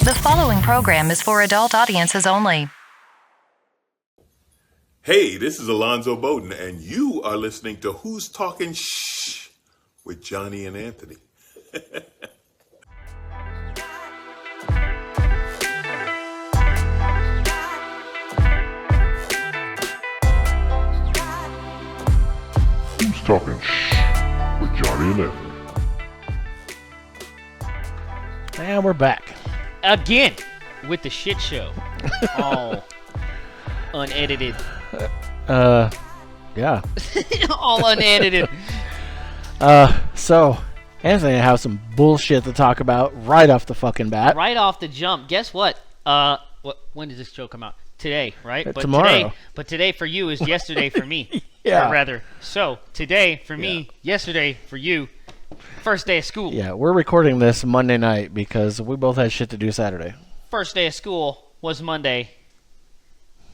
The following program is for adult audiences only. Hey, this is Alonzo Bowden, and you are listening to Who's Talking Shh with Johnny and Anthony. Who's Talking Shh with Johnny and Anthony. And we're back. Again, with the shit show. All unedited. Yeah. All unedited. So, Anthony and I have some bullshit to talk about right off the fucking bat. Right off the jump. Guess what? When does this show come out? Today, right? Tomorrow. Today for you is yesterday for me. Yeah. Or rather, so today for me, yesterday for you. First day of school. Yeah, we're recording this Monday night because we both had shit to do Saturday. First day of school was Monday,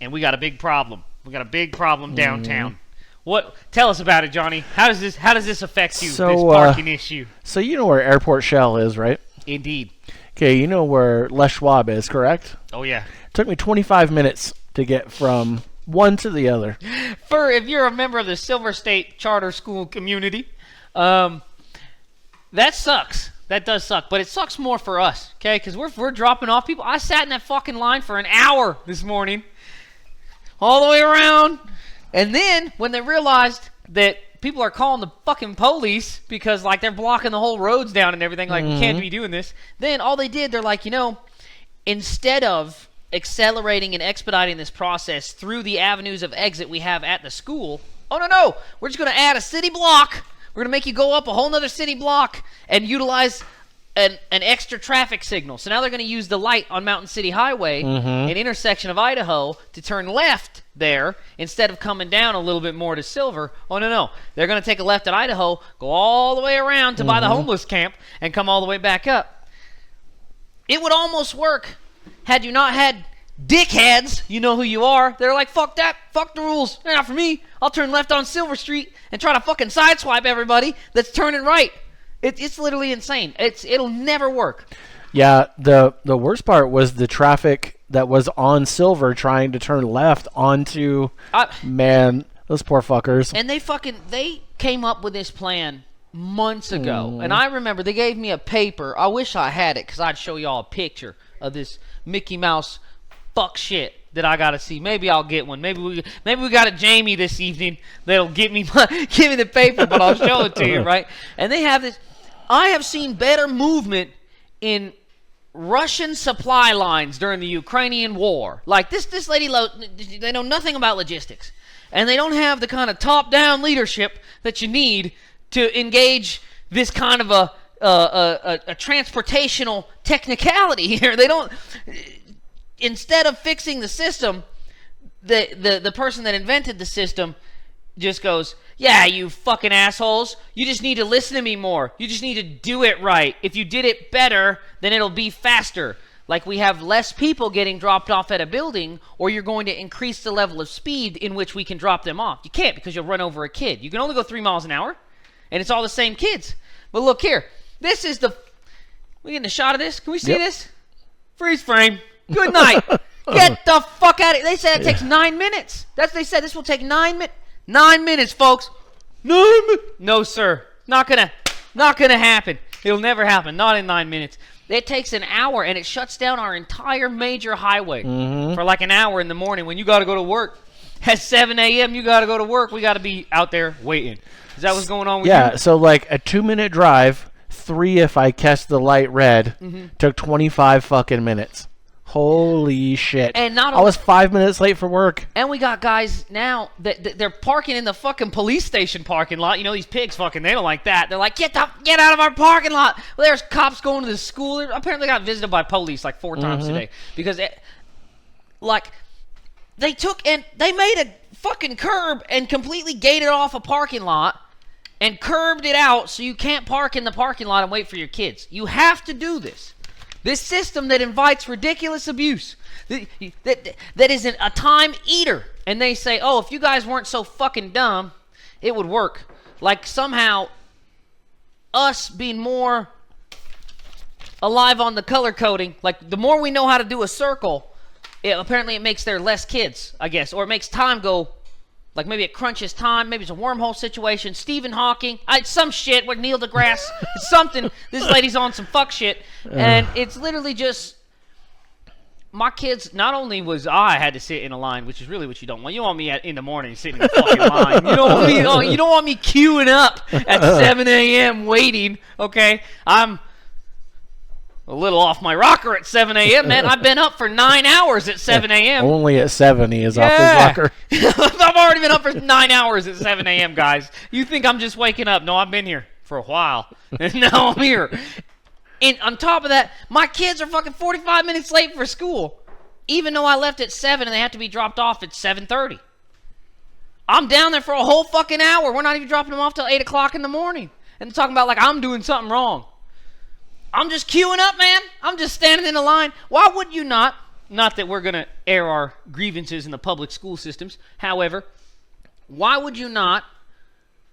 and we got a big problem. We got a big problem downtown. What? Tell us about it, Johnny. How does this affect you? So, this parking issue. So you know where Airport Shell is, right? Indeed. Okay, you know where Les Schwab is, correct? Oh yeah. It took me 25 minutes to get from one to the other. If you're a member of the Silver State Charter School community, that sucks. That does suck, but it sucks more for us, okay? Because we're dropping off people. I sat in that fucking line for an hour this morning, all the way around, and then when they realized that people are calling the fucking police because like they're blocking the whole roads down and everything, like we can't be doing this. Then all they did, they're like, instead of accelerating and expediting this process through the avenues of exit we have at the school, oh no, we're just going to add a city block. We're going to make you go up a whole nother city block and utilize an extra traffic signal. So now they're going to use the light on Mountain City Highway, an intersection of Idaho, to turn left there instead of coming down a little bit more to Silver. Oh, no. They're going to take a left at Idaho, go all the way around to by the homeless camp, and come all the way back up. It would almost work had you not had dickheads, you know who you are. They're like, fuck that, fuck the rules, they're not for me. I'll turn left on Silver Street and try to fucking sideswipe everybody that's turning right. It's literally insane. It'll never work. Yeah, the worst part was the traffic that was on Silver trying to turn left onto, man, those poor fuckers. And they came up with this plan months ago. And I remember they gave me a paper. I wish I had it because I'd show y'all a picture of this Mickey Mouse fuck shit that I gotta see. Maybe I'll get one. Maybe we got a Jamie this evening that'll give me the paper, but I'll show it to you, right? And they have this. I have seen better movement in Russian supply lines during the Ukrainian war. Like this lady, they know nothing about logistics, and they don't have the kind of top-down leadership that you need to engage this kind of a transportational technicality here. They don't. Instead of fixing the system, the person that invented the system just goes, yeah, you fucking assholes. You just need to listen to me more. You just need to do it right. If you did it better, then it'll be faster. Like we have less people getting dropped off at a building, or you're going to increase the level of speed in which we can drop them off. You can't because you'll run over a kid. You can only go 3 miles an hour, and it's all the same kids. But look here. This is we getting a shot of this? Can we see this? Freeze frame. Good night. Get the fuck out of here. They said it takes 9 minutes. That's what they said. This will take 9 minutes. 9 minutes, folks. 9 minutes. No, sir. Not gonna happen. It'll never happen. Not in 9 minutes. It takes an hour, and it shuts down our entire major highway for like an hour in the morning when you got to go to work. At 7 a.m., you got to go to work. We got to be out there waiting. Is that what's going on with you? Yeah, so like a 2-minute drive, 3 if I catch the light red, took 25 fucking minutes. Holy shit. And not I was 5 minutes late for work. And we got guys now that they're parking in the fucking police station parking lot. You know, these pigs fucking, they don't like that. They're like, get out of our parking lot. Well, there's cops going to the school. They apparently got visited by police like 4 times today. Because, they took and they made a fucking curb and completely gated off a parking lot and curbed it out so you can't park in the parking lot and wait for your kids. You have to do this. This system that invites ridiculous abuse, that isn't a time eater. And they say, oh, if you guys weren't so fucking dumb, it would work. Like somehow us being more alive on the color coding. Like, the more we know how to do a circle, apparently it makes there less kids, I guess. Or it makes time go, like maybe it crunches time. Maybe it's a wormhole situation. Stephen Hawking. Some shit with Neil deGrasse. It's something. This lady's on some fuck shit. And it's literally just... My kids, not only was I had to sit in a line, which is really what you don't want. You don't want me in the morning sitting in a fucking line. You don't want me queuing up at 7 a.m. waiting, okay? I'm a little off my rocker at 7 a.m., man. I've been up for 9 hours at 7 a.m. Only at 7 he is off his rocker. I've already been up for 9 hours at 7 a.m., guys. You think I'm just waking up. No, I've been here for a while. And now I'm here. And on top of that, my kids are fucking 45 minutes late for school, even though I left at 7 and they have to be dropped off at 7:30. I'm down there for a whole fucking hour. We're not even dropping them off till 8 o'clock in the morning. And they're talking about like I'm doing something wrong. I'm just queuing up, man. I'm just standing in a line. Why would you not? Not that we're going to air our grievances in the public school systems. However, why would you not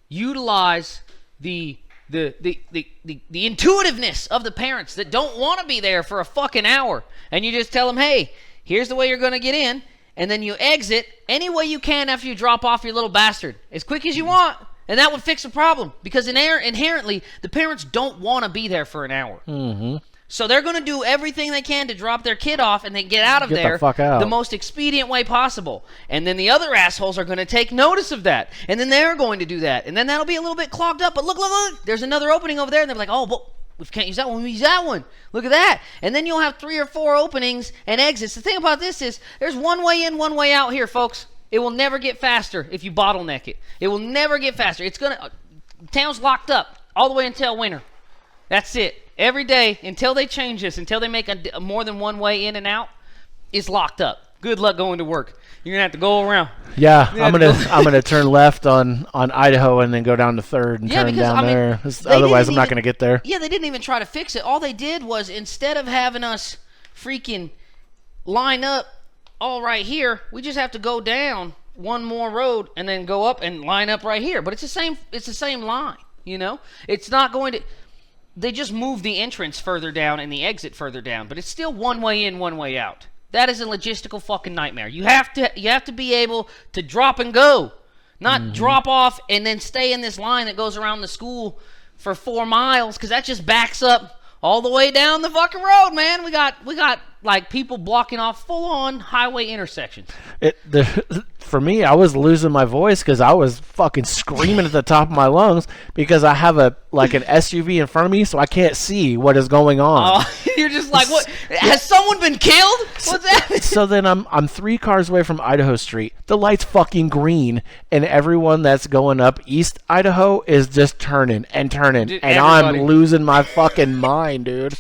utilize the intuitiveness of the parents that don't want to be there for a fucking hour, and you just tell them, hey, here's the way you're going to get in, and then you exit any way you can after you drop off your little bastard as quick as you want, and that would fix the problem, because inherently the parents don't want to be there for an hour. So they're going to do everything they can to drop their kid off and then get out of there the most expedient way possible. And then the other assholes are going to take notice of that. And then they're going to do that. And then that'll be a little bit clogged up. But look, there's another opening over there. And they're like, oh, but we can't use that one. We use that one. Look at that. And then you'll have 3 or 4 openings and exits. The thing about this is there's one way in, one way out here, folks. It will never get faster if you bottleneck it. It will never get faster. It's going to... Town's locked up all the way until winter. That's it. Every day, until they change this, until they make a more than one way in and out, it's locked up. Good luck going to work. You're gonna have to go around. Yeah, I'm gonna turn left on Idaho and then go down to 3rd and turn down there. Otherwise, I'm not gonna get there. Yeah, they didn't even try to fix it. All they did was, instead of having us freaking line up all right here, we just have to go down one more road and then go up and line up right here. But it's the same. It's the same line. You know, it's not going to. They just move the entrance further down and the exit further down, but it's still one way in, one way out. That is a logistical fucking nightmare. You have to be able to drop and go, not drop off and then stay in this line that goes around the school for 4 miles, because that just backs up all the way down the fucking road, man. We got like people blocking off full-on highway intersections. For me, I was losing my voice because I was fucking screaming at the top of my lungs because I have an SUV in front of me, so I can't see what is going on. Oh, you're just like, what? Has someone been killed? What's happening? So then I'm 3 cars away from Idaho Street. The light's fucking green, and everyone that's going up East Idaho is just turning and turning, Dude, and everybody. I'm losing my fucking mind, dude.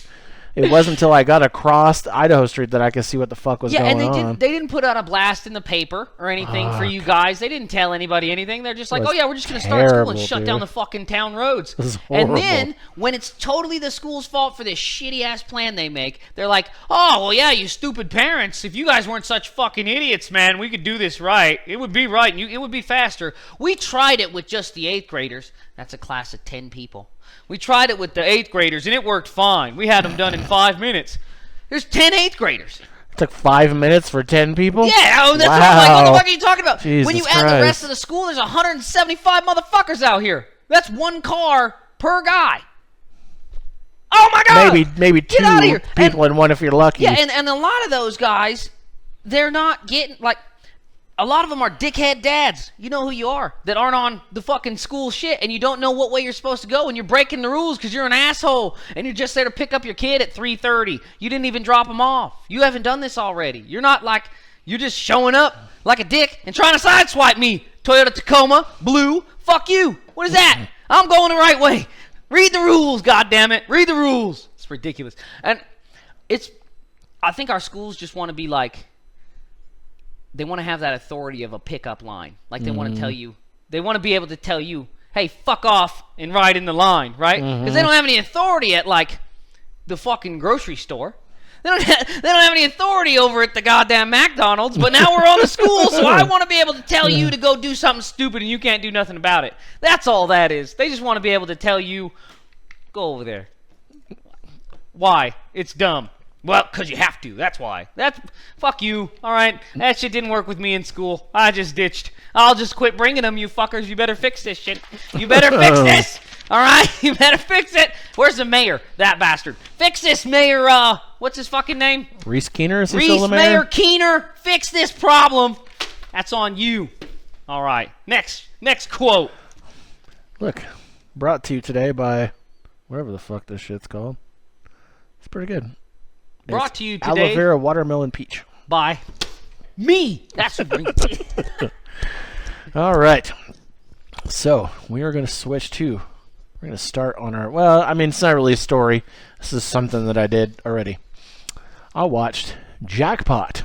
It wasn't until I got across Idaho Street that I could see what the fuck was going on. They didn't put out a blast in the paper or anything for you guys. They didn't tell anybody anything. They're just like, oh yeah, we're just going to start school and shut down the fucking town roads. And then, when it's totally the school's fault for this shitty-ass plan they make, they're like, oh, well yeah, you stupid parents. If you guys weren't such fucking idiots, man, we could do this right. It would be right, and it would be faster. We tried it with just the 8th graders. That's a class of 10 people. We tried it with the 8th graders, and it worked fine. We had them done in 5 minutes. There's 10 8th graders. It took 5 minutes for 10 people? Yeah, that's what I'm like, what the fuck are you talking about? Jesus when you add the rest of the school, there's 175 motherfuckers out here. That's 1 car per guy. Oh my God! Maybe 2 people in one if you're lucky. Yeah, and a lot of those guys, they're not getting, like, a lot of them are dickhead dads. You know who you are, that aren't on the fucking school shit, and you don't know what way you're supposed to go, and you're breaking the rules because you're an asshole, and you're just there to pick up your kid at 3:30. You didn't even drop him off. You haven't done this already. You're not like, you're just showing up like a dick and trying to sideswipe me. Toyota Tacoma, blue, fuck you. What is that? I'm going the right way. Read the rules, goddammit. Read the rules. It's ridiculous. And I think our schools just want to be like, they want to have that authority of a pickup line. Like they want to tell you, they want to be able to tell you, hey, fuck off and ride in the line, right? Because they don't have any authority at like the fucking grocery store. They don't have any authority over at the goddamn McDonald's, but now we're on the school, so I want to be able to tell you to go do something stupid and you can't do nothing about it. That's all that is. They just want to be able to tell you, go over there. Why? It's dumb. Well, because you have to. That's why. Fuck you. All right? That shit didn't work with me in school. I just ditched. I'll just quit bringing them, you fuckers. You better fix this shit. You better fix this. All right? You better fix it. Where's the mayor? That bastard. Fix this, Mayor, what's his fucking name? Reese Keener, is he still the Reese mayor? Mayor Keener. Fix this problem. That's on you. All right. Next quote. Look, brought to you today by whatever the fuck this shit's called. It's pretty good. Brought It's to you today aloe vera, watermelon, peach. by me. That's what brings it. All right. So we are going to switch to. We're going to start on our. Well, I mean, it's not really a story. This is something that I did already. I watched Jackpot.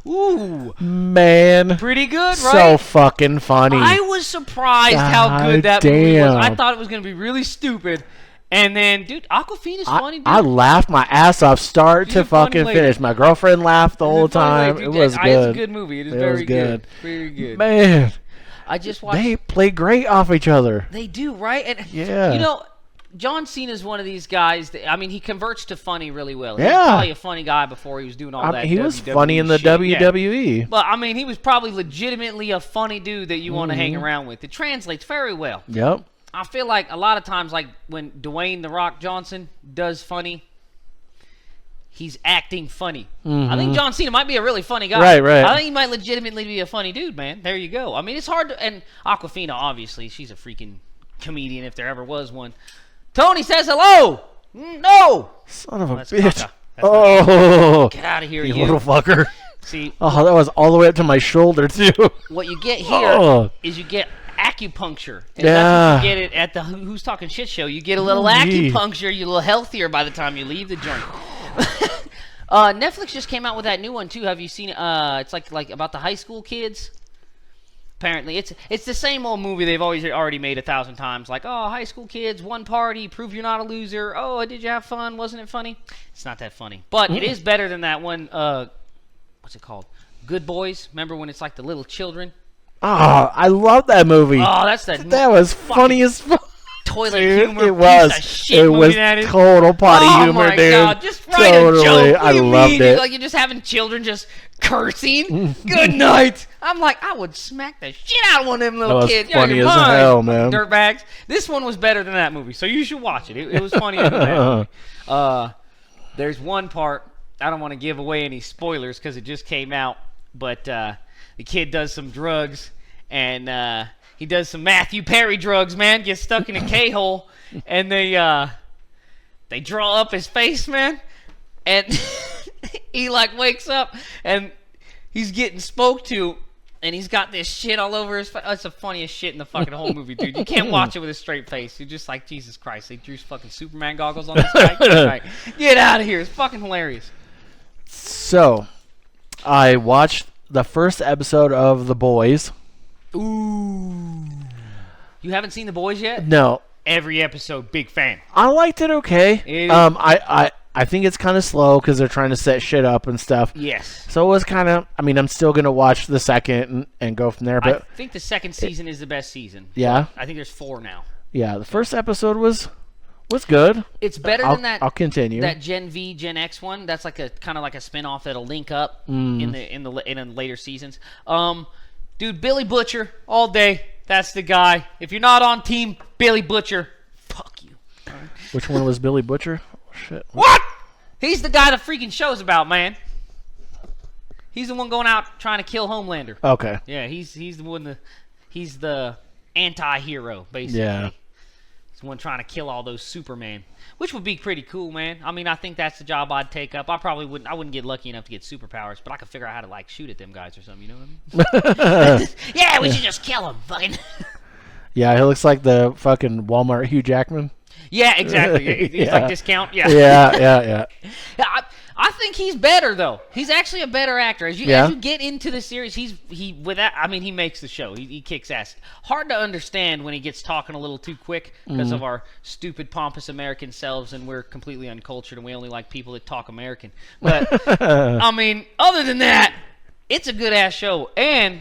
Ooh. Man. Pretty good, So right? fucking funny. I was surprised how good that movie was. I Damn. thought it was going to be really stupid. And then, dude, Aquafina's funny, dude. I laughed my ass off start She's to a funny fucking lady. finish. My girlfriend laughed the She's a whole funny time. lady, It dude. was It's good. a good movie. It is It very was good. good. Very good. Man, I just watched. they play great off each other. They do, right? And Yeah. you know, John Cena's one of these guys that, I mean, he converts to funny really well. He Yeah. was probably a funny guy before he was doing all that. He was WWE funny in the shit. Yeah. WWE. But I mean, he was probably legitimately a funny dude that you want to hang around with. It translates very well. Yep. I feel like a lot of times, like when Dwayne "The Rock" Johnson does funny, he's acting funny. I think John Cena might be a really funny guy. Right. I think he might legitimately be a funny dude, man. There you go. I mean, it's hard to. And Aquafina, obviously, she's a freaking comedian if there ever was one. Tony says hello. No. Son of a That's bitch. Kaka. That's Oh, Get out of here, you you. little fucker. See, Oh, that was all the way up to my shoulder, too. what you get here is Oh. you get acupuncture. And Yeah. that's what you get it at the Who's Talking Shit show. You get a little Gee. acupuncture. You're a little healthier by the time you leave the joint. Netflix just came out with that new one too. Have you seen it? It's like about the high school kids. Apparently, it's the same old movie they've already made 1,000 times. Like, oh, high school kids, one party, prove you're not a loser. Oh, did you have fun? Wasn't it funny? It's not that funny, but it is better than that one. What's it called? Good Boys. Remember when it's like the little children? Oh, I love that movie. Oh, that's That was funny as fuck. toilet Dude, humor. it was. Piece of shit It movie was that is. total potty Oh humor, my dude. God, just write Totally. a joke. What I do you loved mean? it. Like you're just having children just cursing. Good night. I'm like, I would smack the shit out of one of them little That was kids. funny You're as mine, hell, man. Dirtbags. This one was better than that movie, so you should watch it. It was funnier than that movie. There's one part, I don't want to give away any spoilers because it just came out, but the kid does some drugs, and he does some Matthew Perry drugs, man. Gets stuck in a K-hole, and they draw up his face, man, and he like wakes up, and he's getting spoke to, and he's got this shit all over his face. That's the funniest shit in the fucking whole movie, dude. You can't watch it with a straight face. You're just like, Jesus Christ, they drew fucking Superman goggles on this guy. Right. Get out of here. It's fucking hilarious. So, I watched the first episode of The Boys. Ooh. You haven't seen The Boys yet? No, Every episode, big fan. I liked it okay. It- I think it's kind of slow because they're trying to set shit up and stuff. Yes. So it was kind of. I mean, I'm still gonna watch the second and go from there. But I think the second season is the best season. yeah, I think there's 4 now. yeah, the first episode was good. It's better I'll, than that. I'll continue. That Gen V, Gen X one. That's like a kind of like a spinoff that'll link up in the later seasons. Dude, Billy Butcher all day. That's the guy. If you're not on team Billy Butcher, fuck you. Which one was Billy Butcher? Oh, shit. What? He's the guy the freaking show's about, man. He's the one going out trying to kill Homelander. Okay. Yeah, he's the one. He's the anti-hero, basically. Yeah. He's the one trying to kill all those Superman, which would be pretty cool, man. I mean, I think that's the job I'd take up. I probably wouldn't. I wouldn't get lucky enough to get superpowers, but I could figure out how to like shoot at them guys or something. You know what I mean? Yeah, we should just kill him, fucking. Yeah, he looks like the fucking Walmart Hugh Jackman. Yeah, exactly. He's Yeah. like discount. Yeah. Yeah. I think he's better though. He's actually a better actor. As you get into the series, he makes the show. He kicks ass. Hard to understand when he gets talking a little too quick because of our stupid pompous American selves, and we're completely uncultured and we only like people that talk American. But I mean, other than that, it's a good ass show, and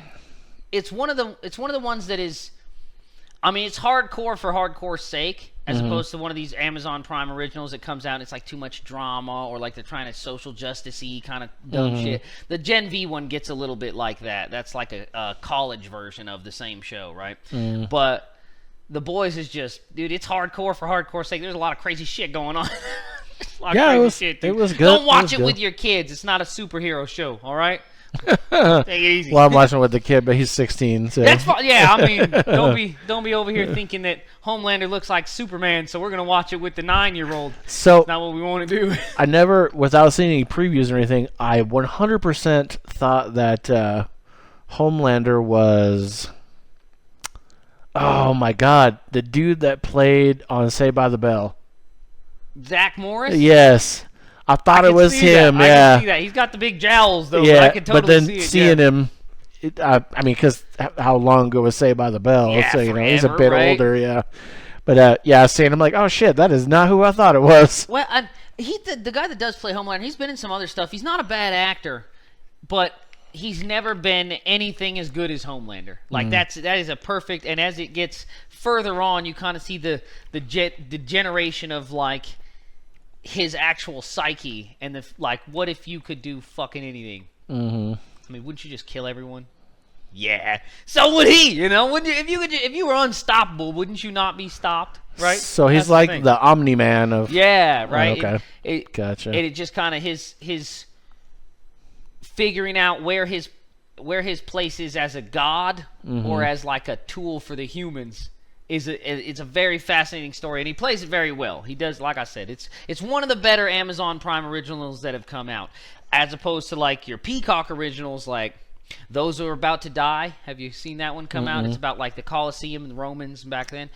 it's one of the ones that is. I mean, it's hardcore for hardcore's sake, as opposed to one of these Amazon Prime originals that comes out and it's like too much drama, or like they're trying to social justice-y kind of dumb shit. The Gen V one gets a little bit like that. That's like a college version of the same show, right? But The Boys is just, dude, it's hardcore for hardcore's sake. There's a lot of crazy shit going on. Yeah, it was good. Don't watch it with your kids. It's not a superhero show, all right? Take it easy. Well, I'm watching with the kid, but he's 16. So. That's fine. Yeah, I mean, don't be over here thinking that Homelander looks like Superman, so we're gonna watch it with the 9-year-old. So that's not what we want to do. I never, without seeing any previews or anything, I 100% thought that Homelander was. Oh my God, the dude that played on Saved by the Bell. Zach Morris. Yes. I thought it was him. That. Yeah, I can see that. He's got the big jowls though. yeah. But I can totally but then see it, seeing him, I mean, because how long ago was Saved by the Bell? Yeah, so he's a forever, bit right? older. Yeah, but yeah, seeing him like, oh shit, that is not who I thought it was. Well, the guy that does play Homelander, he's been in some other stuff. He's not a bad actor, but he's never been anything as good as Homelander. Like that is a perfect. And as it gets further on, you kind of see the generation of like his actual psyche and the like. What if you could do fucking anything? I mean, wouldn't you just kill everyone? Yeah. So would he? You know, wouldn't you? If you were unstoppable, wouldn't you not be stopped? Right. So he's like the Omni-Man of. Yeah. Right. Okay. Gotcha. And it just kind of his figuring out where his place is as a god or as like a tool for the humans it's a very fascinating story, and he plays it very well. He does, like I said, it's one of the better Amazon Prime originals that have come out, as opposed to like your Peacock originals, like Those Who Are About to Die. Have you seen that one come out? It's about like the Colosseum and the Romans back then.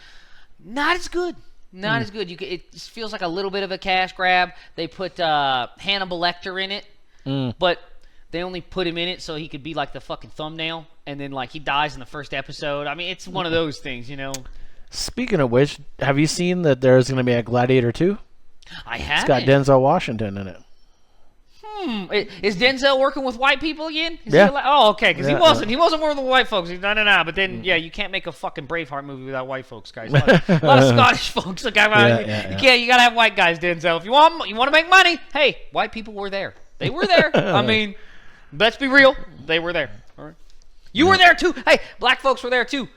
Not as good. Not as good. It just feels like a little bit of a cash grab. They put Hannibal Lecter in it, but they only put him in it so he could be like the fucking thumbnail, and then like he dies in the first episode. I mean, it's one of those things, you know. Speaking of which, have you seen that there's going to be a Gladiator 2? I haven't. It's got Denzel Washington in it. Is Denzel working with white people again? Yeah. Okay, because he wasn't working with white folks. No. But then, yeah, you can't make a fucking Braveheart movie without white folks, guys. A lot of Scottish folks. Look, you gotta have white guys, Denzel. If you want to make money, hey, white people were there. They were there. I mean, let's be real. They were there. All right. You were there too. Hey, black folks were there too.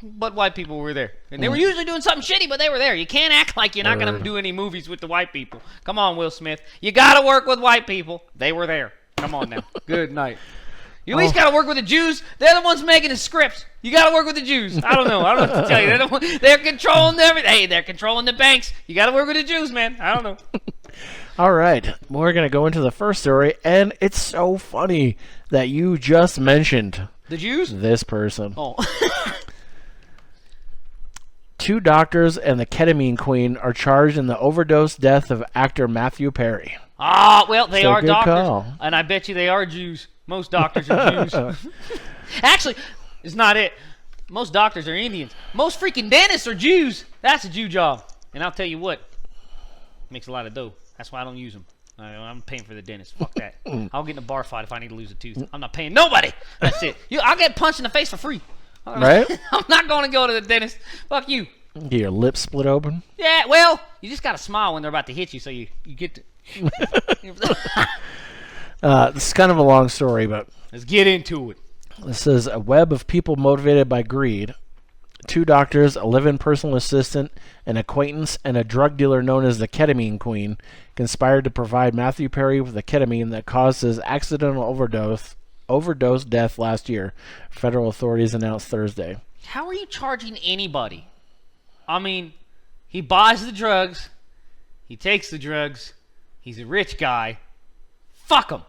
But white people were there. And they were usually doing something shitty, but they were there. You can't act like you're not going to do any movies with the white people. Come on, Will Smith. You got to work with white people. They were there. Come on now. Good night. You at least got to work with the Jews. They're the ones making the scripts. You got to work with the Jews. I don't know what to tell you. They're controlling everything. Hey, they're controlling the banks. You got to work with the Jews, man. I don't know. All right. We're going to go into the first story, and it's so funny that you just mentioned the Jews? This person. Oh. 2 doctors and the ketamine queen are charged in the overdose death of actor Matthew Perry. Well, they are good doctors. Call. And I bet you they are Jews. Most doctors are Jews. Actually, it's not it. Most doctors are Indians. Most freaking dentists are Jews. That's a Jew job. And I'll tell you what, makes a lot of dough. That's why I don't use them. I'm paying for the dentist. Fuck that. I'll get in a bar fight if I need to lose a tooth. I'm not paying nobody. That's it. I'll get punched in the face for free. Right? I'm not going to go to the dentist. Fuck you. Get your lips split open? Yeah, well, you just got to smile when they're about to hit you so you get to... This is kind of a long story, but... Let's get into it. This is a web of people motivated by greed. 2 doctors, a live-in personal assistant, an acquaintance, and a drug dealer known as the ketamine queen conspired to provide Matthew Perry with the ketamine that caused his accidental overdose death last year, federal authorities announced Thursday. How are you charging anybody? I mean, he buys the drugs, he takes the drugs, he's a rich guy. Fuck him.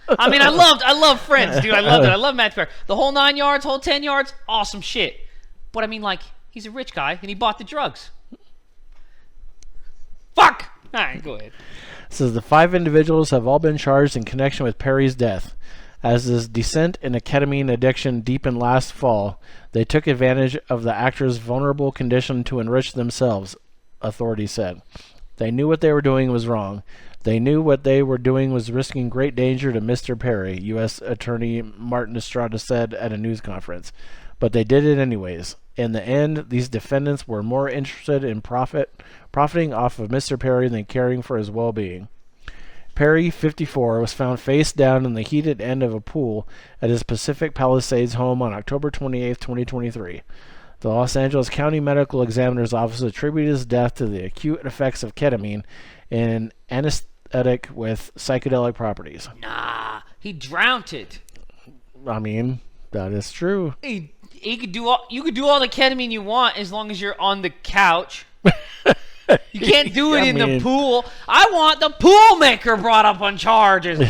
I mean, I love Friends, dude. I love it. I love Matt Perry. The whole 9 yards, whole 10 yards, awesome shit. But I mean, like, he's a rich guy and he bought the drugs. Fuck! All right, go ahead. It says the 5 individuals have all been charged in connection with Perry's death. As his descent into ketamine addiction deepened last fall, they took advantage of the actor's vulnerable condition to enrich themselves, authorities said. They knew what they were doing was wrong. They knew what they were doing was risking great danger to Mr. Perry, U.S. Attorney Martin Estrada said at a news conference. but they did it anyways. In the end, these defendants were more interested in profiting off of Mr. Perry than caring for his well-being. Perry, 54, was found face down in the heated end of a pool at his Pacific Palisades home on October 28, 2023. The Los Angeles County Medical Examiner's Office attributed his death to the acute effects of ketamine, an anesthetic with psychedelic properties. Nah, he drowned it. I mean, that is true. You could do all the ketamine you want as long as you're on the couch. You can't do it in the pool. I want the pool maker brought up on charges.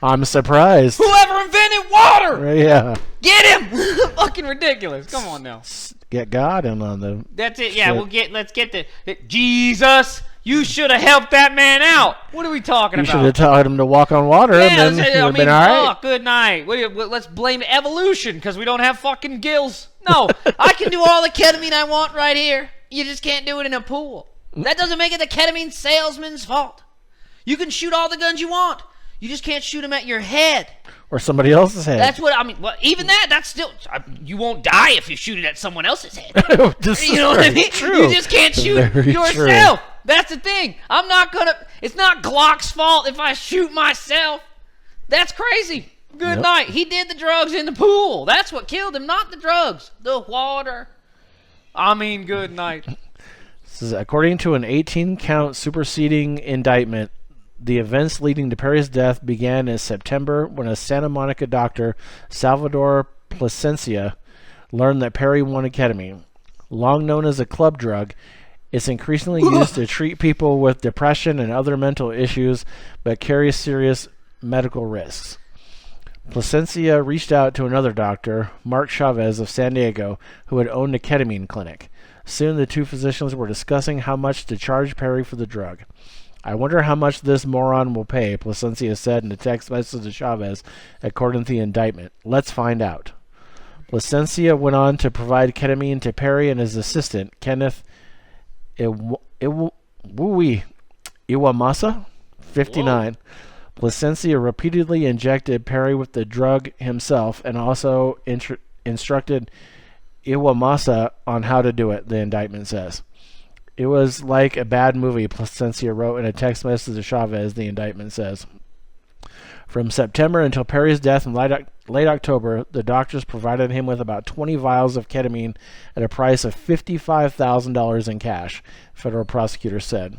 I'm surprised. Whoever invented water, yeah, get him. Fucking ridiculous. Come on now. Get God in on the. That's it. Yeah, let's get the Jesus. You should have helped that man out. What are we talking about? You should have taught him to walk on water, and then he would have been all right. Good night. Let's blame evolution because we don't have fucking gills. No, I can do all the ketamine I want right here. You just can't do it in a pool. That doesn't make it the ketamine salesman's fault. You can shoot all the guns you want. You just can't shoot them at your head. Or somebody else's head. That's what I mean. Well, even that's still... You won't die if you shoot it at someone else's head. You know what I mean? True. You just can't shoot yourself. True. That's the thing. I'm not going to... It's not Glock's fault if I shoot myself. That's crazy. Good night. He did the drugs in the pool. That's what killed him, not the drugs. The water. I mean, good night. This is according to an 18-count superseding indictment. The events leading to Perry's death began in September when a Santa Monica doctor, Salvador Plasencia, learned that Perry wanted ketamine. Long known as a club drug, it's increasingly used to treat people with depression and other mental issues, but carries serious medical risks. Plasencia reached out to another doctor, Mark Chavez of San Diego, who had owned a ketamine clinic. Soon the two physicians were discussing how much to charge Perry for the drug. I wonder how much this moron will pay, Plasencia said in a text message to Chavez, according to the indictment. Let's find out. Plasencia went on to provide ketamine to Perry and his assistant, Kenneth Iwamasa, 59. Whoa. Plasencia repeatedly injected Perry with the drug himself and also instructed Iwamasa on how to do it, the indictment says. It was like a bad movie, Plasencia wrote in a text message to Chavez, the indictment says. From September until Perry's death in late October, the doctors provided him with about 20 vials of ketamine at a price of $55,000 in cash, federal prosecutors said.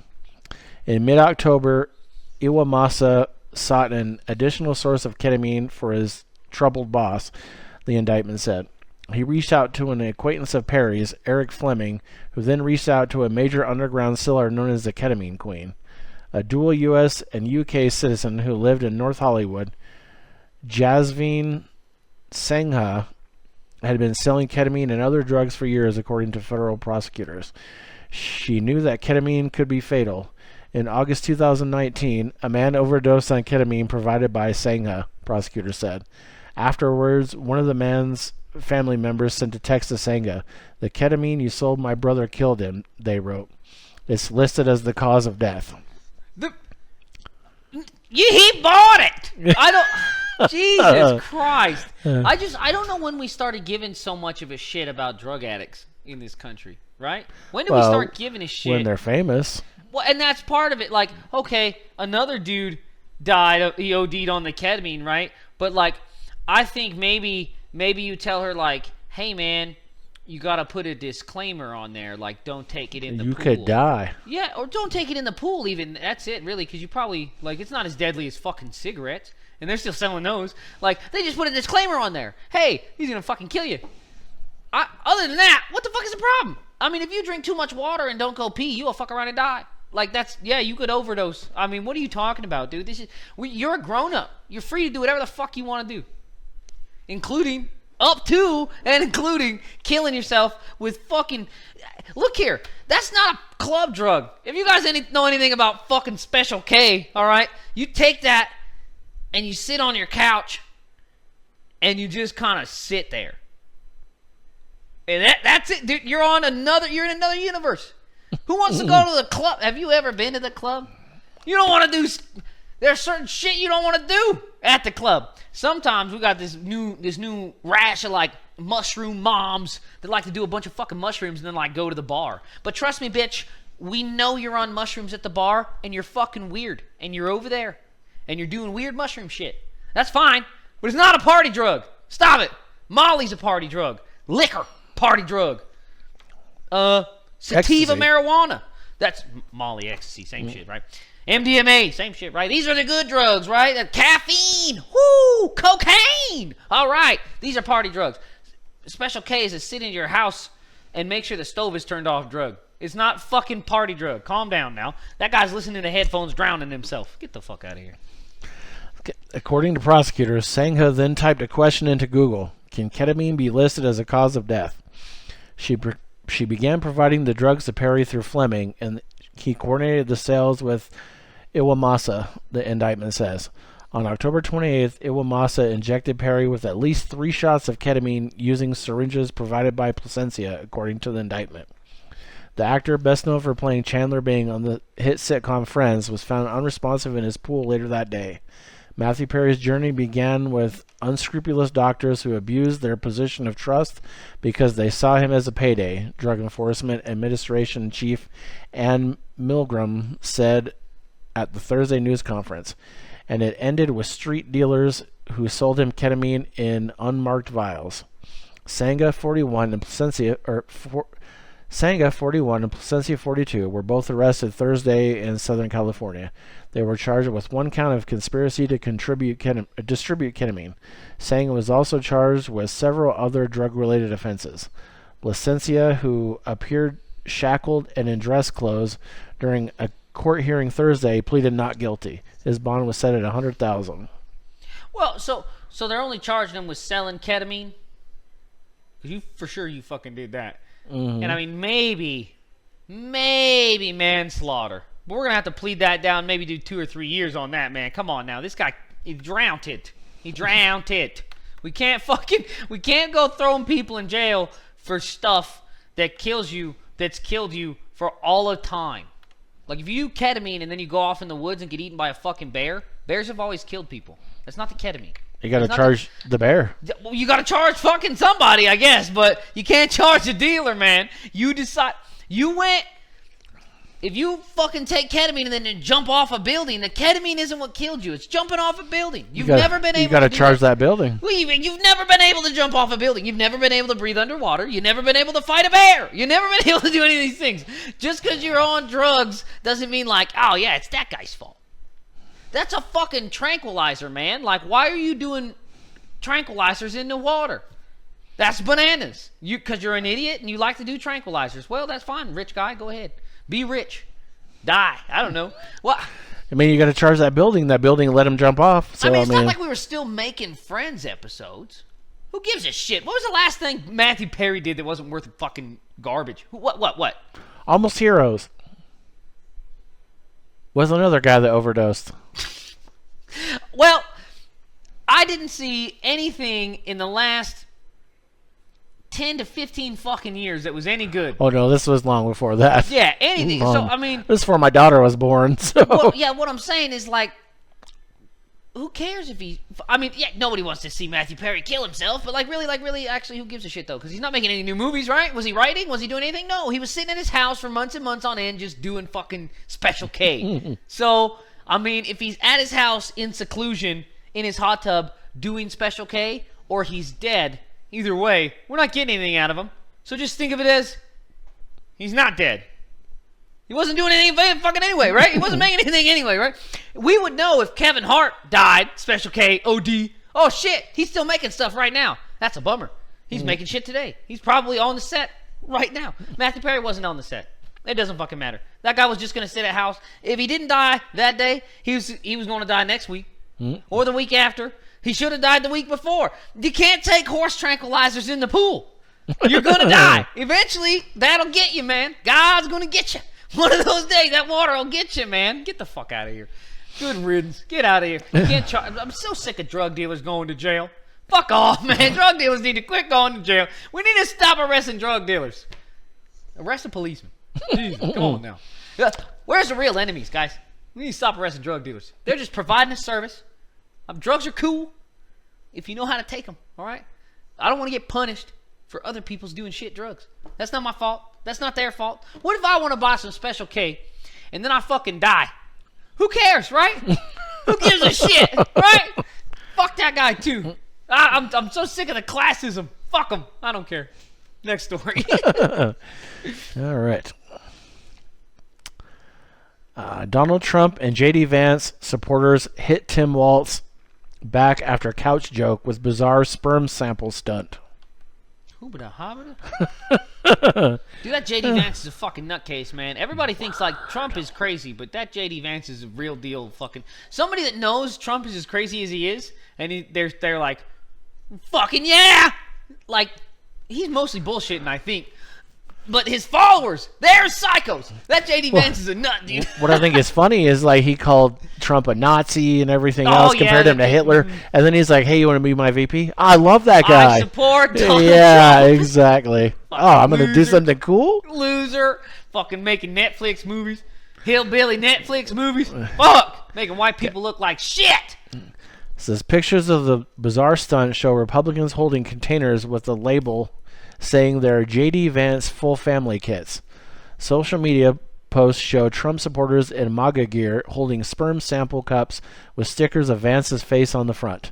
In mid-October, Iwamasa sought an additional source of ketamine for his troubled boss, the indictment said. He reached out to an acquaintance of Perry's, Eric Fleming, who then reached out to a major underground seller known as the Ketamine Queen. A dual U.S. and U.K. citizen who lived in North Hollywood, Jasveen Sangha, had been selling ketamine and other drugs for years, according to federal prosecutors. She knew that ketamine could be fatal. In August 2019, a man overdosed on ketamine provided by Sangha, prosecutors said. Afterwards, one of the man's family members sent a text to Sangha. The ketamine you sold my brother killed him, they wrote. It's listed as the cause of death. He bought it! I don't... Jesus Christ. I don't know when we started giving so much of a shit about drug addicts in this country, right? When did we start giving a shit? When they're famous. Well, and that's part of it. Like, okay, another dude died, he OD'd on the ketamine, right? But, like, I think maybe you tell her, like, hey, man, you got to put a disclaimer on there, like, don't take it in the pool. You could die. Yeah, or don't take it in the pool even. That's it, really, because you probably, like, it's not as deadly as fucking cigarettes, and they're still selling those. Like, they just put a disclaimer on there. Hey, he's going to fucking kill you. Other than that, what the fuck is the problem? I mean, if you drink too much water and don't go pee, you'll fuck around and die. Like, that's, yeah, you could overdose. I mean, what are you talking about, dude? You're a grown-up. You're free to do whatever the fuck you want to do. Including killing yourself with fucking... Look here, that's not a club drug. If you guys know anything about fucking Special K, all right, you take that and you sit on your couch and you just kind of sit there. And that's it, dude. You're in another universe. Who wants to go to the club? Have you ever been to the club? You don't want to do... There's certain shit you don't want to do at the club. Sometimes we got this new rash of, like, mushroom moms that like to do a bunch of fucking mushrooms and then like go to the bar. But trust me, bitch, we know you're on mushrooms at the bar and you're fucking weird and you're over there and you're doing weird mushroom shit. That's fine, but it's not a party drug. Stop it. Molly's a party drug. Liquor, party drug. Sativa, marijuana. That's Molly, ecstasy, same shit, right? MDMA, same shit, right? These are the good drugs, right? Caffeine, whoo, cocaine. All right, these are party drugs. Special K is to sit in your house and make sure the stove is turned off drug. It's not fucking party drug. Calm down now. That guy's listening to headphones drowning himself. Get the fuck out of here. According to prosecutors, Sangha then typed a question into Google. Can ketamine be listed as a cause of death? She began providing the drugs to Perry through Fleming, and he coordinated the sales with Iwamasa, the indictment says. On October 28th, Iwamasa injected Perry with at least 3 shots of ketamine using syringes provided by Placencia, according to the indictment. The actor, best known for playing Chandler Bing on the hit sitcom Friends, was found unresponsive in his pool later that day. Matthew Perry's journey began with unscrupulous doctors who abused their position of trust because they saw him as a payday, Drug Enforcement Administration Chief Ann Milgram said at the Thursday news conference, and it ended with street dealers who sold him ketamine in unmarked vials. Sangha 41 and Placencia, Sangha 41 and Placencia 42 were both arrested Thursday in Southern California. They were charged with 1 count of conspiracy to distribute ketamine. Sangha was also charged with several other drug-related offenses. Placencia, who appeared shackled and in dress clothes during a court hearing Thursday, pleaded not guilty. His bond was set at $100,000. Well, so they're only charging him with selling ketamine? Because you fucking did that. Mm-hmm. And I mean, maybe manslaughter. But we're going to have to plead that down, maybe do 2 or 3 years on that, man. Come on now. This guy, he drowned it. We can't go throwing people in jail for stuff that kills you, that's killed you for all of time. Like, if you do ketamine and then you go off in the woods and get eaten by a fucking bear, bears have always killed people. That's not the ketamine. You got to charge the bear. Well, you got to charge fucking somebody, I guess, but you can't charge the dealer, man. You decide. If you fucking take ketamine and then jump off a building, the ketamine isn't what killed you. It's jumping off a building. You've never been able to You got to charge that building. Well, you've never been able to jump off a building. You've never been able to breathe underwater. You've never been able to fight a bear. You've never been able to do any of these things. Just because you're on drugs doesn't mean like, oh, yeah, it's that guy's fault. That's a fucking tranquilizer, man. Like, why are you doing tranquilizers in the water? That's bananas. Because you're an idiot and you like to do tranquilizers. Well, that's fine. Rich guy, go ahead. Be rich. Die. I don't know. Well, I mean, you got to charge that building. That building let him jump off. So, it's not like we were still making Friends episodes. Who gives a shit? What was the last thing Matthew Perry did that wasn't worth fucking garbage? What? Almost Heroes. Was another guy that overdosed. Well, I didn't see anything in the last 10 to 15 fucking years that was any good. Oh, no, this was long before that. Yeah, anything. So, I mean... This is before my daughter was born, so... Well, yeah, what I'm saying is, like, who cares if he... I mean, yeah, nobody wants to see Matthew Perry kill himself, but, really, actually, who gives a shit, though? Because he's not making any new movies, right? Was he writing? Was he doing anything? No, he was sitting in his house for months and months on end just doing fucking Special K. So, I mean, if he's at his house in seclusion, in his hot tub, doing Special K, or he's dead... Either way, we're not getting anything out of him. So just think of it as he's not dead. He wasn't doing anything fucking anyway, right? He wasn't making anything anyway, right? We would know if Kevin Hart died, Special K, OD. Oh, shit, he's still making stuff right now. That's a bummer. He's making shit today. He's probably on the set right now. Matthew Perry wasn't on the set. It doesn't fucking matter. That guy was just going to sit at house. If he didn't die that day, he was going to die next week or the week after. He should have died the week before. You can't take horse tranquilizers in the pool. You're going to die. Eventually, that'll get you, man. God's going to get you. One of those days, that water will get you, man. Get the fuck out of here. Good riddance. Get out of here. You can't I'm so sick of drug dealers going to jail. Fuck off, man. Drug dealers need to quit going to jail. We need to stop arresting drug dealers. Arrest a policeman. Jesus, come on now. Where's the real enemies, guys? We need to stop arresting drug dealers. They're just providing a service. Drugs are cool if you know how to take them, all right? I don't want to get punished for other people's doing shit drugs. That's not my fault. That's not their fault. What if I want to buy some Special K and then I fucking die? Who cares, right? Who gives a shit, right? Fuck that guy too. I'm so sick of the classism. Fuck him. I don't care. Next story. All right. Donald Trump and JD Vance supporters hit Tim Walz back after couch joke with bizarre sperm sample stunt. Hoobada hobbada. Dude, that JD Vance is a fucking nutcase, man. Everybody thinks like Trump is crazy, but that JD Vance is a real deal fucking... Somebody that knows Trump is as crazy as he is, and they're like, fucking yeah! Like, he's mostly bullshitting, I think. But his followers, they're psychos. That JD Vance is a nut, dude. What I think is funny is like he called Trump a Nazi and everything else, compared him to Hitler, and then he's like, "Hey, you want to be my VP? I love that guy. I support Donald Yeah, Trump." exactly. I'm gonna do something cool. Loser, fucking making Netflix movies, hillbilly Netflix movies. Fuck, making white people look like shit. Says pictures of the bizarre stunt show Republicans holding containers with the label saying they're JD Vance full family kits. Social media posts show Trump supporters in MAGA gear holding sperm sample cups with stickers of Vance's face on the front.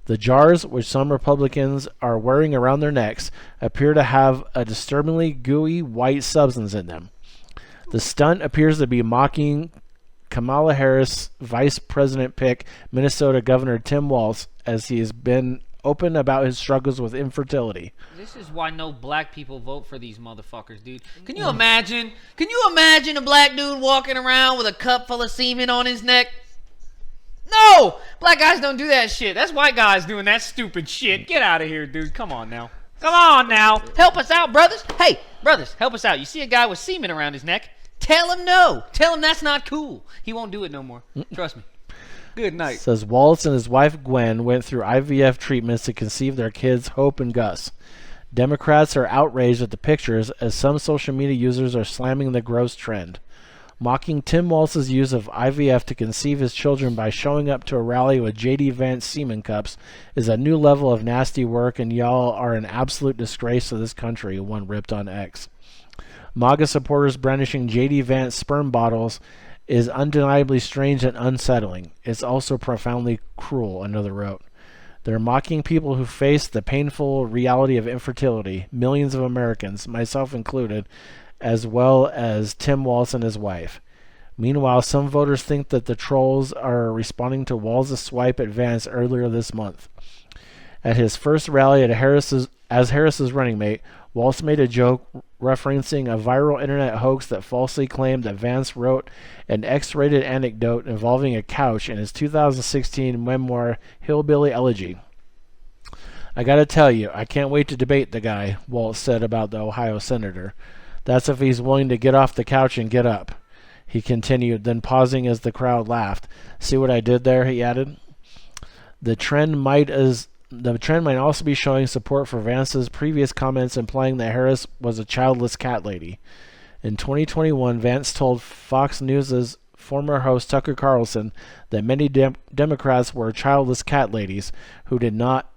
The jars, which some Republicans are wearing around their necks, appear to have a disturbingly gooey white substance in them. The stunt appears to be mocking Kamala Harris Vice President pick Minnesota Governor Tim Walz, as he has been open about his struggles with infertility. This is why no black people vote for these motherfuckers, dude. Can you imagine? Can you imagine a black dude walking around with a cup full of semen on his neck? No! Black guys don't do that shit. That's white guys doing that stupid shit. Get out of here, dude. Come on now. Come on now. Help us out, brothers. Hey, brothers, help us out. You see a guy with semen around his neck? Tell him no. Tell him that's not cool. He won't do it no more. Trust me. Good night. Says Walz and his wife Gwen went through IVF treatments to conceive their kids Hope and Gus. Democrats are outraged at the pictures as some social media users are slamming the gross trend. Mocking Tim Walz's use of IVF to conceive his children by showing up to a rally with JD Vance semen cups is a new level of nasty work, and y'all are an absolute disgrace to this country, one ripped on X. MAGA supporters brandishing JD Vance sperm bottles is undeniably strange and unsettling. It's also profoundly cruel, another wrote. They're mocking people who face the painful reality of infertility, millions of Americans, myself included, as well as Tim Walz and his wife. Meanwhile, some voters think that the trolls are responding to Walz's swipe at Vance earlier this month. At his first rally at Harris's running mate, Walz made a joke referencing a viral internet hoax that falsely claimed that Vance wrote an X-rated anecdote involving a couch in his 2016 memoir, Hillbilly Elegy. I gotta tell you, I can't wait to debate the guy, Walz said about the Ohio senator. That's if he's willing to get off the couch and get up. He continued, then pausing as the crowd laughed. See what I did there, he added. The trend might also be showing support for Vance's previous comments implying that Harris was a childless cat lady. In 2021, Vance told Fox News' former host Tucker Carlson that many Democrats were childless cat ladies who did not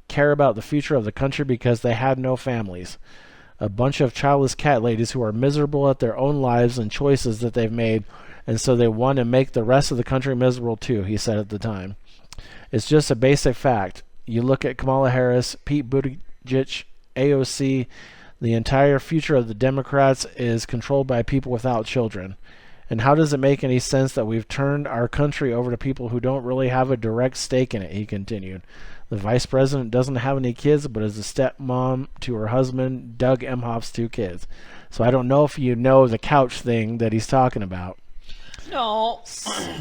care about the future of the country because they had no families. A bunch of childless cat ladies who are miserable at their own lives and choices that they've made, and so they want to make the rest of the country miserable too, he said at the time. It's just a basic fact. You look at Kamala Harris, Pete Buttigieg, AOC, the entire future of the Democrats is controlled by people without children. And how does it make any sense that we've turned our country over to people who don't really have a direct stake in it, he continued. The vice president doesn't have any kids, but is a stepmom to her husband, Doug Emhoff's 2 kids. So I don't know if you know the couch thing that he's talking about. No,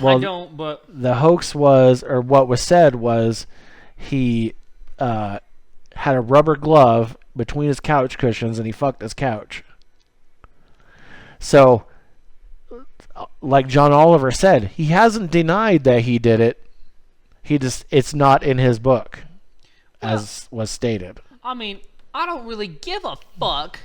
well, I don't, but... The hoax was, or what was said was, he had a rubber glove between his couch cushions and he fucked his couch. So, like John Oliver said, he hasn't denied that he did it. It's not in his book, as was stated. I mean, I don't really give a fuck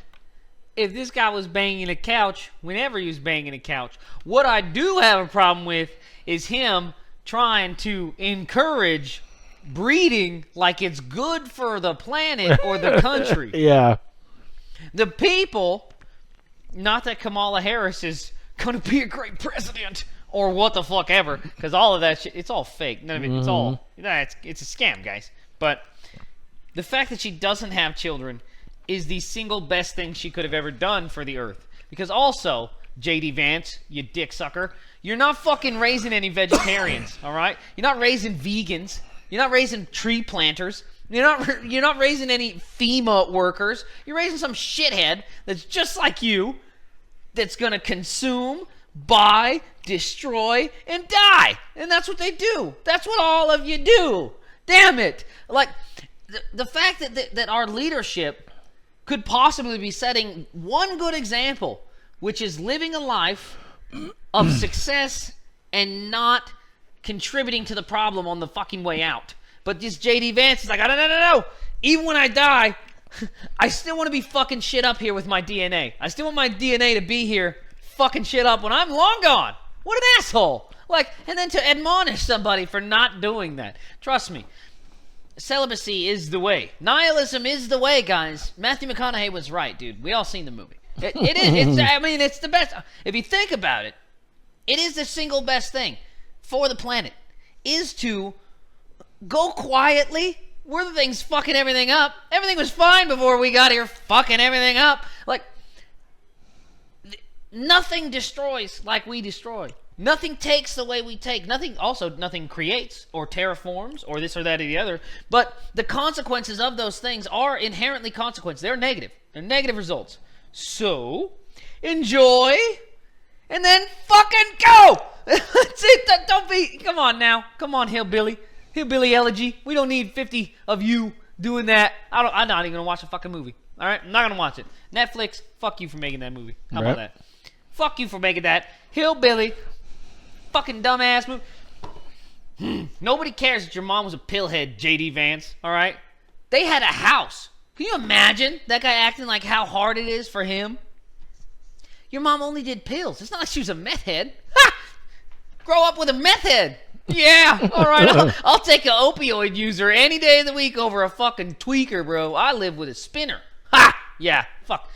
if this guy was banging a couch whenever he was banging a couch. What I do have a problem with is him trying to encourage breeding like it's good for the planet or the country. Yeah. The people, not that Kamala Harris is going to be a great president or what the fuck ever, because all of that shit, it's all fake. None of it, it's all, it's a scam, guys. But the fact that she doesn't have children is the single best thing she could have ever done for the earth. Because also, JD Vance, you dick sucker, you're not fucking raising any vegetarians, all right? You're not raising vegans. You're not raising tree planters. You're not raising any FEMA workers. You're raising some shithead that's just like you, that's gonna consume, buy, destroy, and die. And that's what they do. That's what all of you do. Damn it! Like the fact that our leadership could possibly be setting one good example, which is living a life of success and not contributing to the problem on the fucking way out. But this JD Vance is like, no. Even when I die, I still want to be fucking shit up here with my DNA. I still want my DNA to be here fucking shit up when I'm long gone. What an asshole. Like, and then to admonish somebody for not doing that. Trust me. Celibacy is the way. Nihilism is the way, guys. Matthew McConaughey was right, dude. We all seen the movie. It is. It's the best. If you think about it, it is the single best thing for the planet, is to go quietly. We're the things fucking everything up. Everything was fine before we got here fucking everything up. Like, nothing destroys like we destroy. Nothing takes the way we take. Nothing creates or terraforms or this or that or the other. But the consequences of those things are inherently consequences. They're negative. They're negative results. So, enjoy and then fucking go! That's it. Don't be... Come on now. Come on, hillbilly. Hillbilly elegy. We don't need 50 of you doing that. I'm not even going to watch a fucking movie. All right? I'm not going to watch it. Netflix, fuck you for making that movie. How about that? Fuck you for making that hillbilly fucking dumbass movie. Nobody cares that your mom was a pillhead, JD Vance, all right? They had a house. Can you imagine that guy acting like how hard it is for him? Your mom only did pills. It's not like she was a meth head. Ha! Grow up with a meth head. Yeah, all right. I'll take an opioid user any day of the week over a fucking tweaker, bro. I live with a spinner. Ha! Yeah, fuck.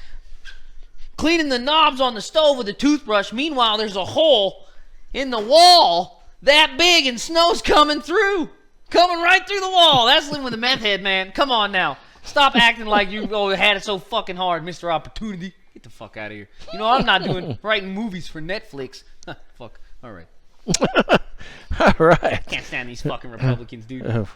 Cleaning the knobs on the stove with a toothbrush. Meanwhile, there's a hole in the wall that big and snow's coming through. Coming right through the wall. That's living with a meth head, man. Come on now. Stop acting like you had it so fucking hard, Mr. Opportunity. Get the fuck out of here. You know, I'm not writing movies for Netflix. Fuck. All right. All right. Can't stand these fucking Republicans, dude.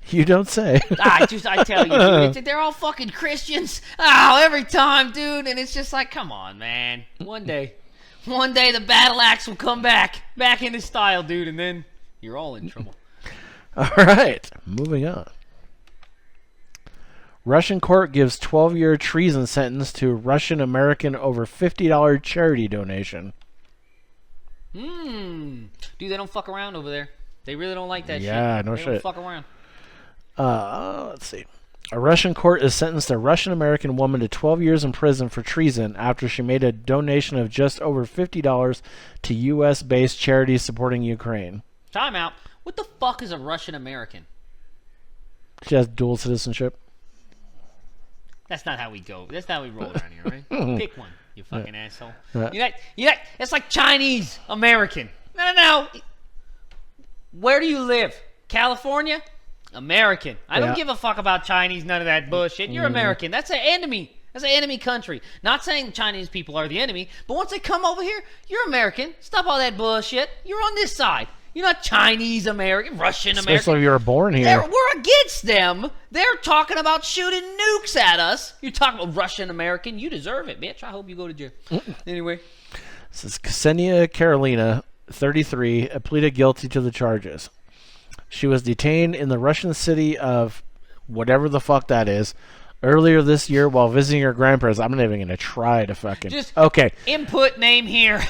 You don't say. I tell you, dude, they're all fucking Christians. Oh, every time, dude. And it's just like, come on, man. One day the battle axe will come back into style, dude, and then you're all in trouble. All right. Moving on. Russian court gives 12-year treason sentence to Russian-American over $50 charity donation. Dude, they don't fuck around over there. They really don't like that shit. Yeah, no shit. They don't fuck around. Let's see. A Russian court has sentenced a Russian-American woman to 12 years in prison for treason after she made a donation of just over $50 to U.S.-based charities supporting Ukraine. Time out. What the fuck is a Russian-American? She has dual citizenship. That's not how we go. That's not how we roll around here, right? Pick one, you fucking asshole. Yeah. It's like Chinese American. No. Where do you live? California? American. I don't give a fuck about Chinese, none of that bullshit. You're American. That's an enemy. That's an enemy country. Not saying Chinese people are the enemy, but once they come over here, you're American. Stop all that bullshit. You're on this side. You're not Chinese American, Russian American. Especially if you were born here. We're against them. They're talking about shooting nukes at us. You're talking about Russian American. You deserve it, bitch. I hope you go to jail. Anyway. This is Ksenia Karolina, 33, pleaded guilty to the charges. She was detained in the Russian city of whatever the fuck that is earlier this year while visiting her grandparents. I'm not even going to try to fucking... Just okay. Input name here.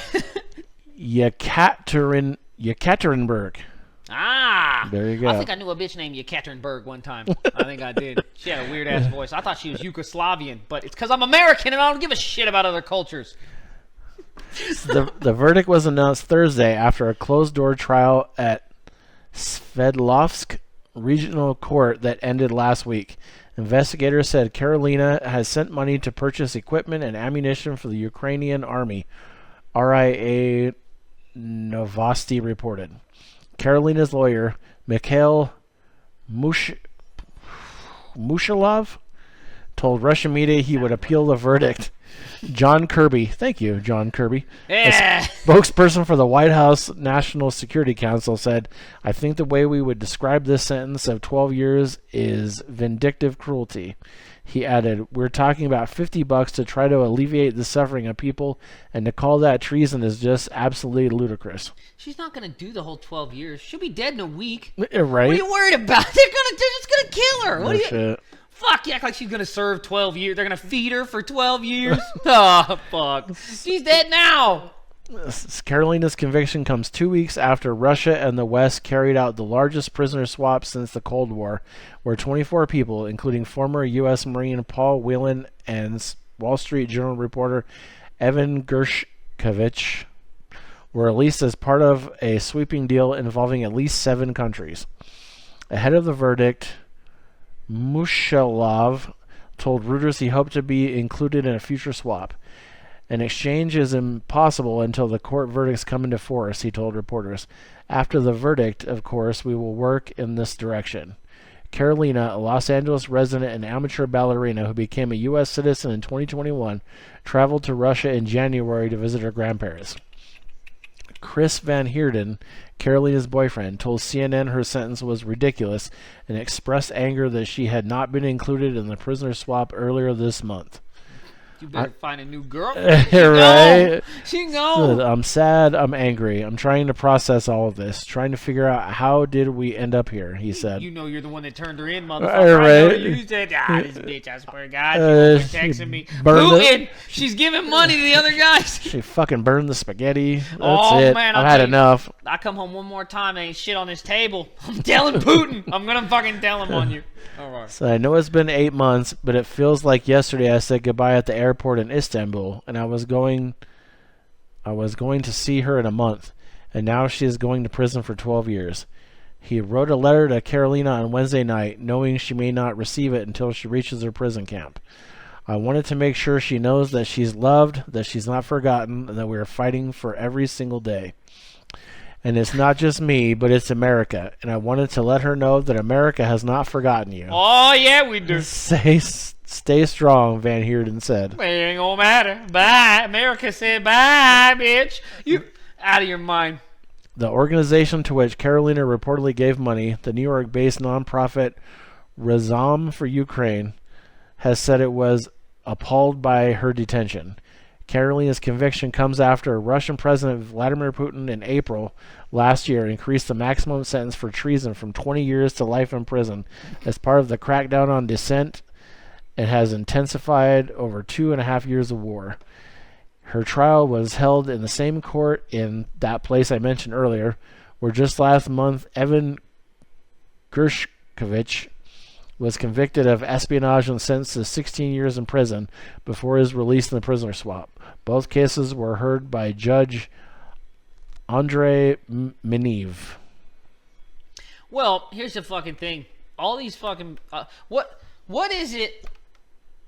Yekaterinburg. Ah. There you go. I think I knew a bitch named Yekaterinburg one time. I think I did. She had a weird-ass voice. I thought she was Yugoslavian, but it's because I'm American and I don't give a shit about other cultures. The verdict was announced Thursday after a closed-door trial at Sverdlovsk regional court that ended last week. Investigators said Karolina has sent money to purchase equipment and ammunition for the Ukrainian army, RIA Novosti reported. Karolina's lawyer, Mikhail Mushalov, told Russian media he would appeal the verdict. John Kirby, thank you, John Kirby, Yeah. a spokesperson for the White House National Security Council, said, I think the way we would describe this sentence of 12 years is vindictive cruelty. He added, we're talking about $50 to try to alleviate the suffering of people, and to call that treason is just absolutely ludicrous. She's not going to do the whole 12 years. She'll be dead in a week. Right? What are you worried about? They're just going to kill her. What No are you... shit. Fuck, you act like she's going to serve 12 years. They're going to feed her for 12 years? Oh, fuck. She's dead now. Karolina's conviction comes 2 weeks after Russia and the West carried out the largest prisoner swap since the Cold War, where 24 people, including former U.S. Marine Paul Whelan and Wall Street Journal reporter Evan Gershkovich, were released as part of a sweeping deal involving at least 7 countries. Ahead of the verdict, Mushalov told Reuters he hoped to be included in a future swap. An exchange is impossible until the court verdicts come into force, he told reporters. After the verdict, of course, we will work in this direction. Karolina, a Los Angeles resident and amateur ballerina who became a U.S. citizen in 2021, traveled to Russia in January to visit her grandparents. Chris Van Heerden, Karolina's boyfriend, told CNN her sentence was ridiculous and expressed anger that she had not been included in the prisoner swap earlier this month. You better find a new girl. Right? She gone. I'm sad. I'm angry. I'm trying to process all of this. Trying to figure out how did we end up here, he said. You know you're the one that turned her in, motherfucker. Right. I know you said, this bitch, I swear to God, she's texting me. Putin, she's giving money to the other guys. She fucking burned the spaghetti. That's Oh, it. man, I've had enough. I come home one more time and ain't shit on this table. I'm telling Putin. I'm going to fucking tell him on you. All right. So I know it's been 8 months, but it feels like yesterday I said goodbye at the airport in Istanbul, and I was going to see her in a month, and now she is going to prison for 12 years. He wrote a letter to Karolina on Wednesday night, knowing she may not receive it until she reaches her prison camp. I wanted to make sure she knows that she's loved, that she's not forgotten, and that we are fighting for every single day. And it's not just me, but it's America. And I wanted to let her know that America has not forgotten you. Oh, yeah, we do. Stay strong, Van Heerden said. It ain't gonna matter. Bye. America said bye, bitch. You out of your mind. The organization to which Karolina reportedly gave money, the New York-based nonprofit Razom for Ukraine, has said it was appalled by her detention. Karolina's conviction comes after Russian President Vladimir Putin in April last year increased the maximum sentence for treason from 20 years to life in prison as part of the crackdown on dissent and has intensified over 2.5 years of war. Her trial was held in the same court in that place I mentioned earlier, where just last month Evan Gershkovich was convicted of espionage and sentenced to 16 years in prison before his release in the prisoner swap. Both cases were heard by Judge Andrei Miniv. Well, here's the fucking thing. All these fucking... what is it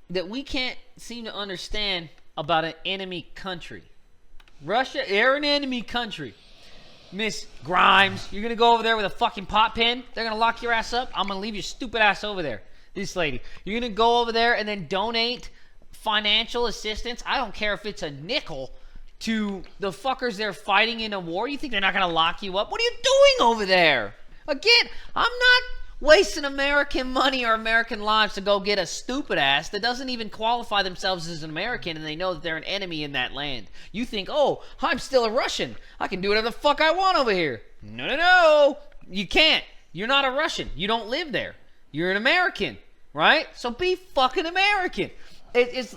that we can't seem to understand about an enemy country? Russia, they're an enemy country. Miss Grimes, you're going to go over there with a fucking pot pen? They're going to lock your ass up? I'm going to leave your stupid ass over there. This lady. You're going to go over there and then donate financial assistance? I don't care if it's a nickel to the fuckers they're fighting in a war. You think they're not going to lock you up? What are you doing over there? Again, I'm not wasting American money or American lives to go get a stupid ass that doesn't even qualify themselves as an American and they know that they're an enemy in that land. You think, oh, I'm still a Russian. I can do whatever the fuck I want over here. No. You can't. You're not a Russian. You don't live there. You're an American, right? So be fucking American. It's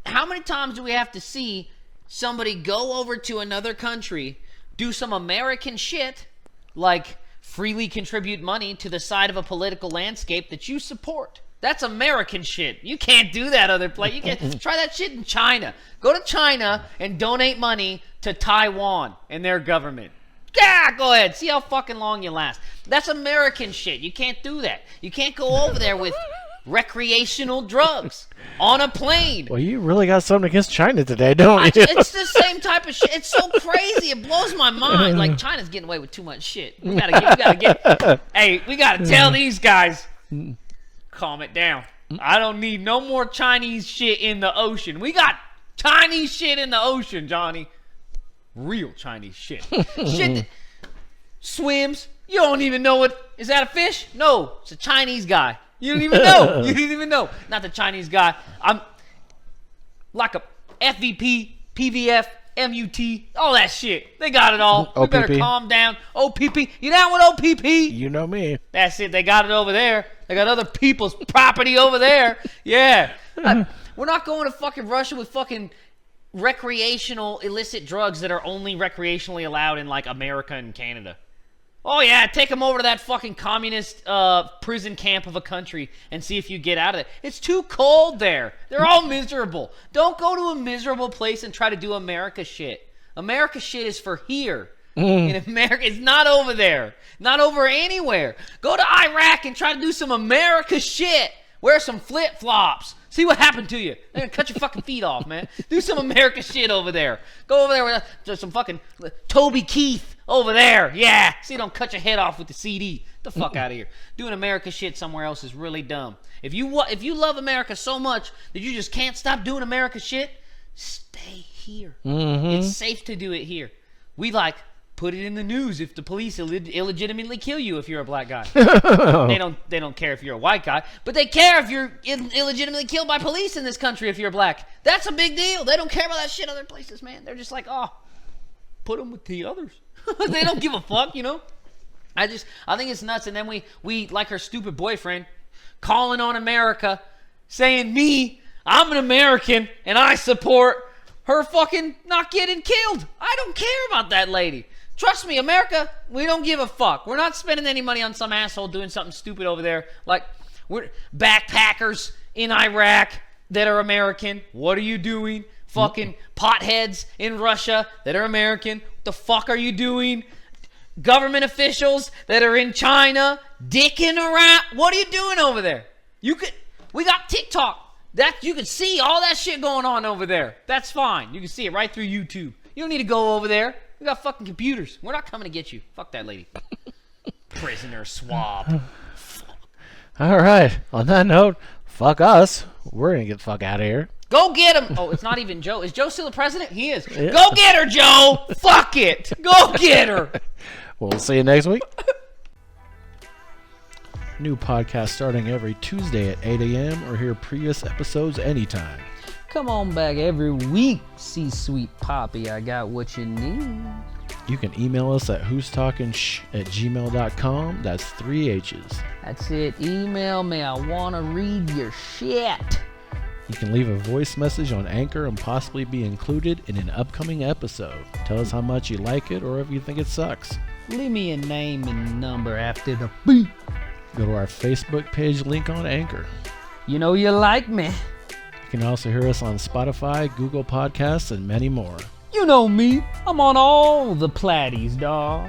how many times do we have to see somebody go over to another country, do some American shit, like freely contribute money to the side of a political landscape that you support? That's American shit. You can't do that other place. You can't try that shit in China. Go to China and donate money to Taiwan and their government. Yeah, go ahead. See how fucking long you last. That's American shit. You can't do that. You can't go over there with recreational drugs on a plane. Well, you really got something against China today, don't you? It's the same type of shit. It's so crazy. It blows my mind. Like, China's getting away with too much shit. We gotta get. Hey, we gotta tell these guys, calm it down. I don't need no more Chinese shit in the ocean. We got Chinese shit in the ocean, Johnny. Real Chinese shit. Shit that swims. You don't even know what. Is that a fish? No, it's a Chinese guy. You don't even know. You didn't even know. Not the Chinese guy. I'm like a FVP, PVF, MUT, all that shit. They got it all. We better calm down. OPP. You down with OPP? You know me. That's it. They got it over there. They got other people's property over there. Yeah. We're not going to fucking Russia with fucking recreational illicit drugs that are only recreationally allowed in like America and Canada. Oh yeah, take them over to that fucking communist prison camp of a country and see if you get out of it. It's too cold there. They're all miserable. Don't go to a miserable place and try to do America shit. America shit is for here. In America, it's not over there. Not over anywhere. Go to Iraq and try to do some America shit. Wear some flip-flops. See what happened to you. They're gonna cut your fucking feet off, man. Do some America shit over there. Go over there with some fucking Toby Keith over there. Yeah. See, don't cut your head off with the CD. Get the fuck out of here. Doing America shit somewhere else is really dumb. If you love America so much that you just can't stop doing America shit, stay here. It's safe to do it here. We put it in the news if the police illegitimately kill you if you're a black guy. They don't care if you're a white guy, but they care if you're illegitimately killed by police in this country if you're black. That's a big deal. They don't care about that shit other places, man. They're just like, oh, put them with the others. They don't give a fuck, you know? I think it's nuts. And then we like her stupid boyfriend calling on America, saying I'm an American and I support her fucking not getting killed. I don't care about that lady. Trust me, America, we don't give a fuck. We're not spending any money on some asshole doing something stupid over there. Like, we're backpackers in Iraq that are American. What are you doing? Fucking potheads in Russia that are American. What the fuck are you doing? Government officials that are in China dicking around. What are you doing over there? We got TikTok. You can see all that shit going on over there. That's fine. You can see it right through YouTube. You don't need to go over there. We got fucking computers. We're not coming to get you. Fuck that lady. Prisoner swab. All right. On that note, fuck us. We're going to get the fuck out of here. Go get him. Oh, it's not even Joe. Is Joe still the president? He is. Yeah. Go get her, Joe. Fuck it. Go get her. We'll see you next week. New podcast starting every Tuesday at 8 a.m. or hear previous episodes anytime. Come on back every week, C-Sweet Poppy. I got what you need. You can email us at who'stalkingshh@gmail.com. That's 3 H's. That's it. Email me. I want to read your shit. You can leave a voice message on Anchor and possibly be included in an upcoming episode. Tell us how much you like it or if you think it sucks. Leave me a name and number after the beep. Go to our Facebook page, link on Anchor. You know you like me. You can also hear us on Spotify, Google Podcasts, and many more. You know me. I'm on all the platties, dawg.